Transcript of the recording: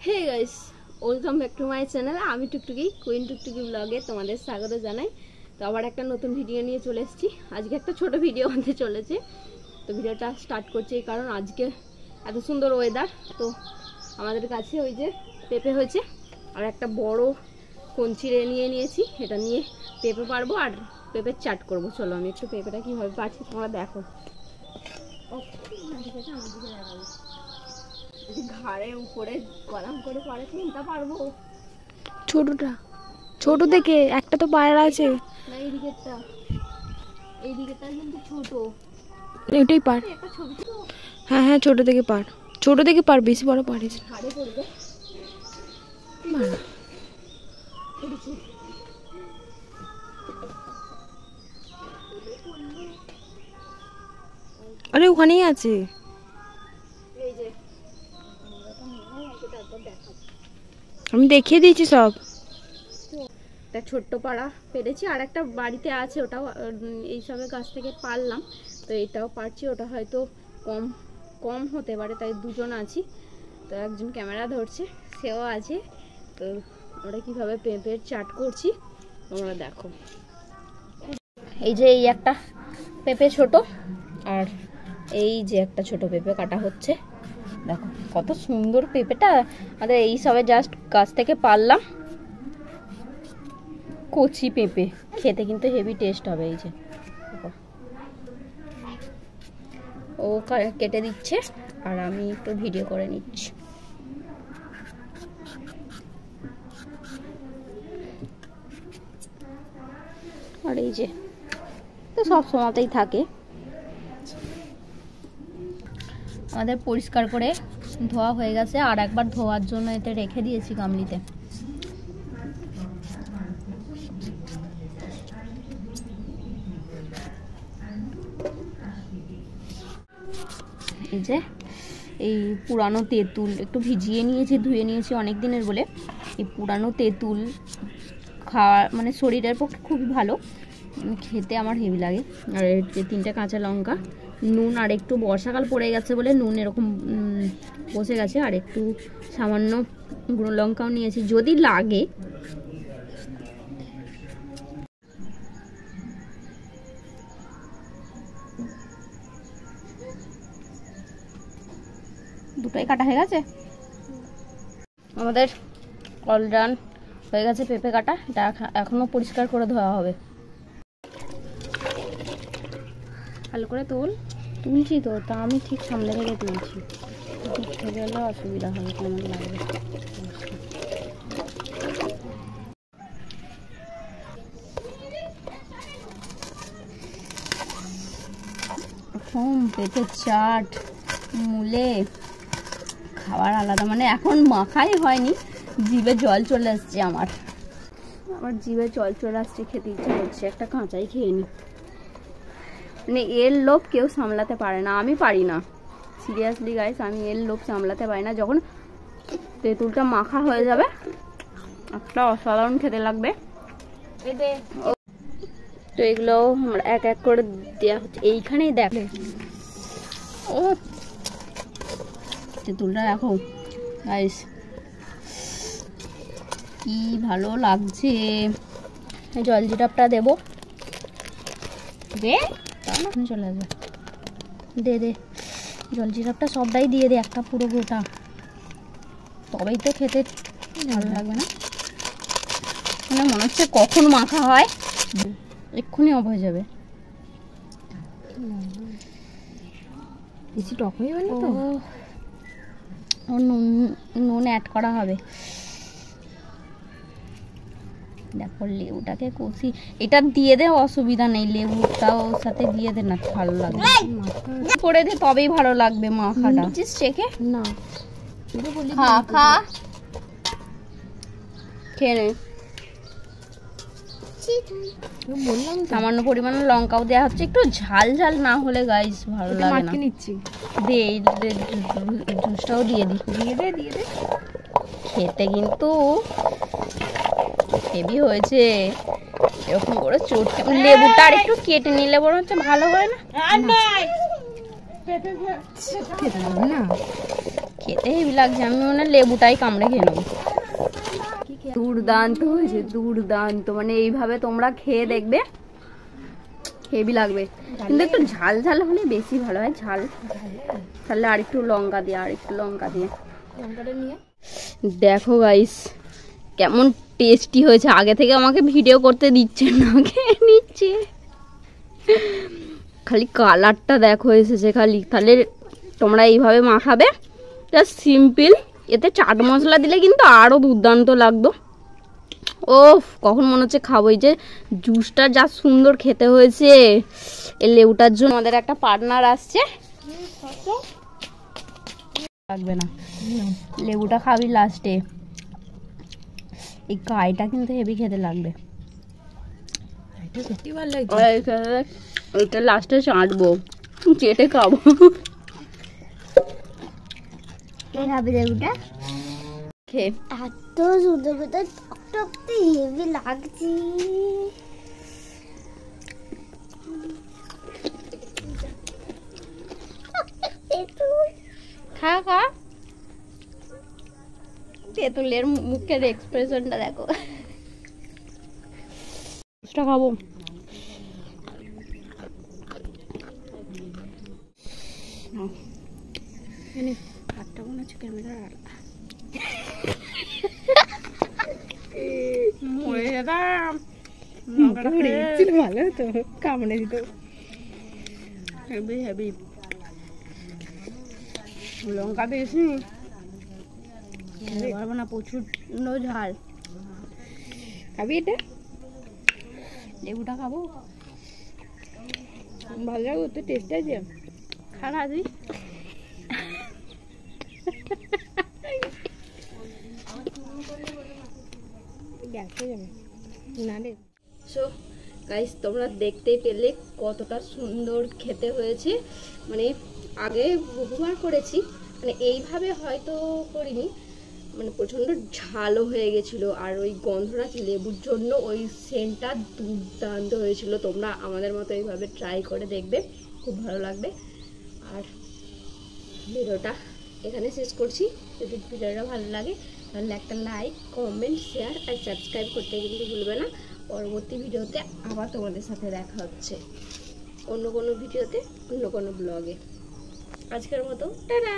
Hey guys, welcome back to my channel. আমি Tuktuki queen টুকটুকি ব্লগে তোমাদের স্বাগত জানাই। তো আবার একটা নতুন ভিডিও নিয়ে চলে এসেছি। আজকে একটা ছোট ভিডিও আনতে চলেছে। তো ভিডিওটা স্টার্ট করছি এই কারণ আজকে এত সুন্দর ওয়েদার। তো আমাদের কাছে ওই যে পেঁপে হয়েছে আর একটা বড় কঞ্চিরে নিয়ে নিয়েছি। এটা নিয়ে পেঁপে পারবো আর পেঁপের চাট করবো। চলো আমি একটু পেঁপেটা কীভাবে পাচ্ছি তোমরা দেখো। ঘাড়ের উপরে গরম করে পরে চিনতে পারবো। ছোটটা ছোট দেখে একটা তো পায়রা আছে না, এই দিকেরটা কিন্তু ছোট। এটাই পার। একটা ছবি তো হ্যাঁ হ্যাঁ, ছোট থেকে পার, বেশি বড় পারিস। ঘাড়ে পড়বে। আরে ওখানেই আছে। এই যে আমি দেখিয়ে দিয়েছি সব। একটা ছোট্ট পাড়া পেরেছি আর একটা বাড়িতে আছে, ওটাও এইসবের গাছ থেকে পারলাম। তো এটাও পারছি, ওটা হয়তো কম হতে পারে, তাই দুজন আছি। তো একজন ক্যামেরা ধরছে, সেও আছে। তো আমরা কীভাবে পেঁপের চাট করছি তোমরা দেখো। এই যে এই একটা পেঁপে ছোট, আর এই যে একটা ছোট পেঁপে কাটা হচ্ছে। দেখো কত সুন্দর পেঁপেটা, আমাদের এই সবে জাস্ট গাছ থেকে পারলাম। কচি পেঁপে, খেতে কিন্তু হেভি টেস্ট হবে। এই যে ও কেটে দিচ্ছে আর আমি একটু ভিডিও করে নিচ্ছি। আর এই যে তো সব সময়তেই থাকে। আমাদের পরিষ্কার করে ধোয়া হয়ে গেছে, আর একবার ধোয়ার জন্য এতে রেখে দিয়েছি গামলিতে। এই যে এই পুরানো তেঁতুল একটু ভিজিয়ে নিয়েছি, ধুয়ে নিয়েছি অনেক দিনের বলে। এই পুরানো তেঁতুল খাওয়া মানে শরীরের পক্ষে খুবই ভালো, খেতে আমার হেভি লাগে। আর যে 3টে কাঁচা লঙ্কা, নুন, আর একটু বর্ষাকাল পড়ে গেছে বলে নুন এরকম বসে গেছে, আর একটু সামান্য গুঁড়ো লঙ্কাও নিয়েছি যদি লাগে। দুটোই কাটা হয়ে গেছে। আমাদের অলরান হয়ে গেছে পেঁপে কাটা। এটা এখনো পরিষ্কার করে ধোয়া হবে। ভালো করে তুলছি তো, তা আমি ঠিক সামনে থেকে তুলছি, উঠে গেলে অসুবিধা হবে, কেমন লাগবে। পেঁপে চাট মূলে খাবার আলাদা, মানে এখন মাখাই হয়নি, জিভে জল চলে আসছে। আমার জিভে জল চলে আসছে, খেতে ইচ্ছে করছে। একটা কাঁচাই খেয়ে নি। মানে এর লোভ কেউ সামলাতে পারে না, আমি পারি না। সিরিয়াসলি গাইস, আমি এর লোভ সামলাতে পারি না। যখন তেঁতুলটা মাখা হয়ে যাবে একটা অসাধারণ খেতে লাগবে। তো এগুলো আমরা এক এক করে দেওয়া হচ্ছে। এইখানেই দেখে ও তেঁতুলটা দেখো গাইস, কি ভালো লাগছে। জল জিরাপটা দেবো, দে চলে আসবে, দে জল জিরাপটা সবটাই দিয়ে দে, একটা পুরো গোটা, তবেই তো খেতে ভালো লাগবে। না মানে মনে হচ্ছে কখন মাখা হয়, এক্ষুনি অফ হয়ে যাবে। বেশি টক হয়ে যাবে না তো? ও নুন অ্যাড করা হবে। দেখো লেবুটাকে কষি, এটা দিয়ে দে, অসুবিধা নেই, লেবুটাও সাথে দিয়ে দে, না ভালো লাগবে। করে দে তবেই ভালো লাগবে মাখাটা। চেখে না খা খেয়ে নে। বললাম সামান্য পরিমাণে লঙ্কাও দেওয়া হচ্ছে, একটু ঝাল না হলে গাইস ভালো লাগে না। নিচ্ছি, দে জুসটাও দিয়ে দে। খেতে কিন্তু হেভি হয়েছে। এরকম করে চটকে লেবুটা আর একটু কেটে নিলে বরং হচ্ছে ভালো হয় না? খেতে হেভি লাগছে, আমি মনে হয় লেবুটাই কামড়ে খেয়ে নেবো। দুর্দান্ত হয়েছে, দুর্দান্ত। মানে এইভাবে তোমরা খেয়ে দেখবে, হেভি লাগবে। কিন্তু একটু ঝাল ঝাল হলে বেশি ভালো হয়। ঝাল তাহলে আর একটু লঙ্কা দিয়ে, আর একটু লঙ্কা দিয়ে লঙ্কাটা নিয়ে দেখো গাইস কেমন টেস্টি হয়েছে। আগে থেকে আমাকে ভিডিও করতে দিচ্ছে না, খেয়ে নিচ্ছে। খালি কালারটা দেখো এসেছে খালি। তাহলে তোমরা এইভাবে মাখাবে, জাস্ট সিম্পল। এতে চাট মশলা দিলে কিন্তু আরও দুর্দান্ত লাগতো। ও কখন মনে হচ্ছে খাবো। এই যে জুসটা যা সুন্দর খেতে হয়েছে, এই লেবুটার জন্য আমাদের একটা পার্টনার আসছে। লাগবে না, লেবুটা খাবি লাস্টে। এই কাইটা কিন্তু হেভি খেতে লাগবে, ওইটা লাস্টে চাটবো, চেটে খাবো। লেবুটা খেয়ে এত সুন্দর করে টকটকতে হেভি লাগছে। খা খা, তেঁতুলের মুখের এক্সপ্রেশনটা দেখো। খাবো হাতটা মনে হচ্ছে ক্যামেরা ভালো তো কামড়ে দিত। হেভি হেভি লঙ্কা বেশি খেতে পারবো না, প্রচুর ঝাল। খাবি এটা? লেবুটা খাবো, ভালো লাগে, তো টেস্ট আছে। খানা তুই সো গাইস তোমরা দেখতেই পেলে কতটা সুন্দর খেতে হয়েছে। মানে আগে বহুবার করেছি, মানে এইভাবে হয়তো করিনি। মানে প্রচণ্ড ঝালও হয়ে গেছিলো, আর ওই গন্ধরাজ লেবুর জন্য ওই সেন্টটা দুর্দান্ত হয়েছিল। তোমরা আমাদের মতো এইভাবে ট্রাই করে দেখবে, খুব ভালো লাগবে। আর ভিডিওটা এখানে শেষ করছি। যদি ভিডিওটা ভালো লাগে তাহলে একটা লাইক, কমেন্ট, শেয়ার আর সাবস্ক্রাইব করতে কিন্তু ভুলবে না। পরবর্তী ভিডিওতে আবার তোমাদের সাথে দেখা হচ্ছে অন্য কোনো ভিডিওতে, অন্য কোনো ব্লগে। আজকের মতো টাটা।